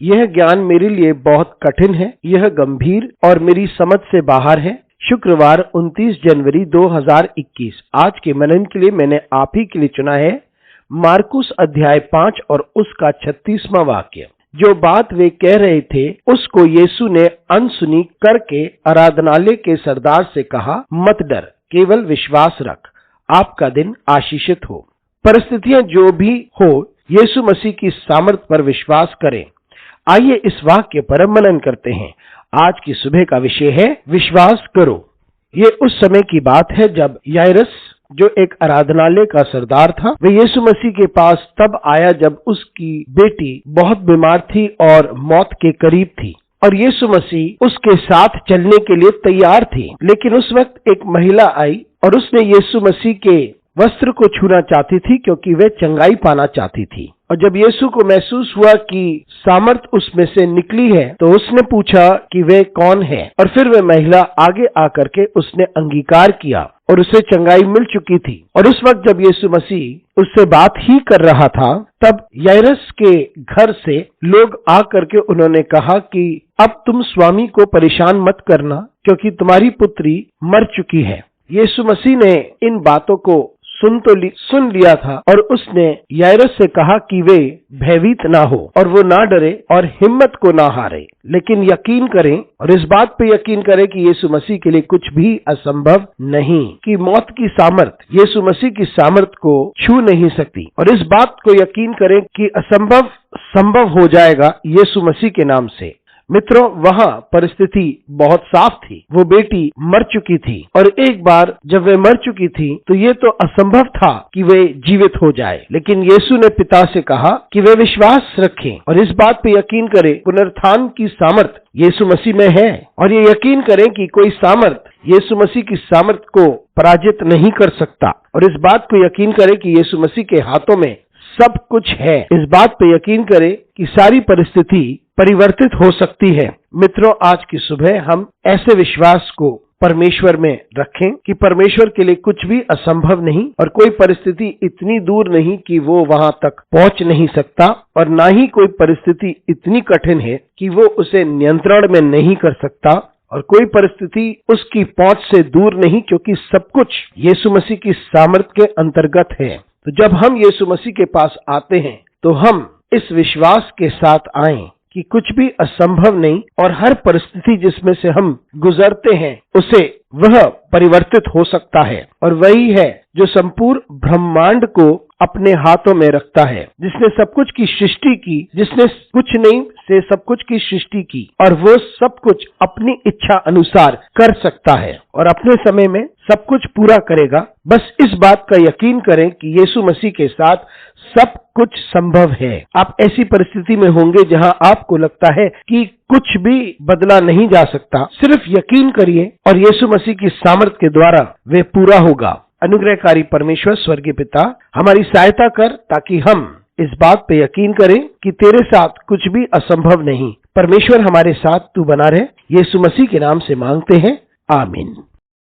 यह ज्ञान मेरे लिए बहुत कठिन है, यह गंभीर और मेरी समझ से बाहर है। शुक्रवार 29 जनवरी 2021। आज के मनन के लिए मैंने आप ही के लिए चुना है मार्कुस अध्याय 5 और उसका 36वां वाक्य। जो बात वे कह रहे थे उसको यीशु ने अनसुनी करके आराधनालय के सरदार से कहा, मत डर, केवल विश्वास रख, आपका दिन आशीषित हो। परिस्थितियां जो भी हो, यीशु मसीह की सामर्थ पर विश्वास करें। आइए इस वाक्य पर मनन करते हैं। आज की सुबह का विषय है विश्वास करो। ये उस समय की बात है जब याइरस, जो एक आराधनालय का सरदार था, वे यीशु मसीह के पास तब आया जब उसकी बेटी बहुत बीमार थी और मौत के करीब थी और यीशु मसीह उसके साथ चलने के लिए तैयार थी। लेकिन उस वक्त एक महिला आई और उसने यीशु मसीह के वस्त्र को छूना चाहती थी क्योंकि वे चंगाई पाना चाहती थी। और जब यीशु को महसूस हुआ कि सामर्थ उसमें से निकली है तो उसने पूछा कि वे कौन है, और फिर वे महिला आगे आकर के उसने अंगीकार किया और उसे चंगाई मिल चुकी थी। और उस वक्त जब यीशु मसीह उससे बात ही कर रहा था, तब याइरस के घर से लोग आकर के उन्होंने कहा कि अब तुम स्वामी को परेशान मत करना क्योंकि तुम्हारी पुत्री मर चुकी है। यीशु मसीह ने इन बातों को सुन लिया था और उसने याइरस से कहा कि वे भयभीत ना हो और वो ना डरे और हिम्मत को ना हारे, लेकिन यकीन करें और इस बात पे यकीन करें कि यीशु मसीह के लिए कुछ भी असंभव नहीं, कि मौत की सामर्थ यीशु मसीह की सामर्थ को छू नहीं सकती। और इस बात को यकीन करें कि असंभव संभव हो जाएगा यीशु मसीह के नाम से। मित्रों, वहां परिस्थिति बहुत साफ थी। वो बेटी मर चुकी थी और एक बार जब वे मर चुकी थी तो ये तो असंभव था कि वे जीवित हो जाए। लेकिन यीशु ने पिता से कहा कि वे विश्वास रखें और इस बात पे यकीन करें पुनरुत्थान की सामर्थ यीशु मसीह में है, और ये यकीन करें कि कोई सामर्थ यीशु मसीह की सामर्थ को पराजित नहीं कर सकता। और इस बात को यकीन करें कि यीशु मसीह के हाथों में सब कुछ है। इस बात पे यकीन करें कि सारी परिस्थिति परिवर्तित हो सकती है। मित्रों, आज की सुबह हम ऐसे विश्वास को परमेश्वर में रखें कि परमेश्वर के लिए कुछ भी असंभव नहीं और कोई परिस्थिति इतनी दूर नहीं कि वो वहां तक पहुंच नहीं सकता, और ना ही कोई परिस्थिति इतनी कठिन है कि वो उसे नियंत्रण में नहीं कर सकता, और कोई परिस्थिति उसकी पहुंच से दूर नहीं, क्योंकि सब कुछ यीशु मसीह की सामर्थ के अंतर्गत है। तो जब हम यीशु मसीह के पास आते हैं तो हम इस विश्वास के साथ आएं कि कुछ भी असंभव नहीं, और हर परिस्थिति जिसमें से हम गुजरते हैं उसे वह परिवर्तित हो सकता है। और वही है जो संपूर्ण ब्रह्मांड को अपने हाथों में रखता है, जिसने सब कुछ की सृष्टि की, जिसने कुछ नहीं से सब कुछ की सृष्टि की, और वो सब कुछ अपनी इच्छा अनुसार कर सकता है और अपने समय में सब कुछ पूरा करेगा। बस इस बात का यकीन करें कि यीशु मसीह के साथ सब कुछ संभव है। आप ऐसी परिस्थिति में होंगे जहां आपको लगता है कि कुछ भी बदला नहीं जा सकता, सिर्फ यकीन करिए और यीशु मसीह की सामर्थ के द्वारा वे पूरा होगा। अनुग्रहकारी परमेश्वर स्वर्गीय पिता, हमारी सहायता कर ताकि हम इस बात पे यकीन करें कि तेरे साथ कुछ भी असंभव नहीं। परमेश्वर हमारे साथ तू बना रहे, यीशु मसीह के नाम से मांगते हैं, आमीन।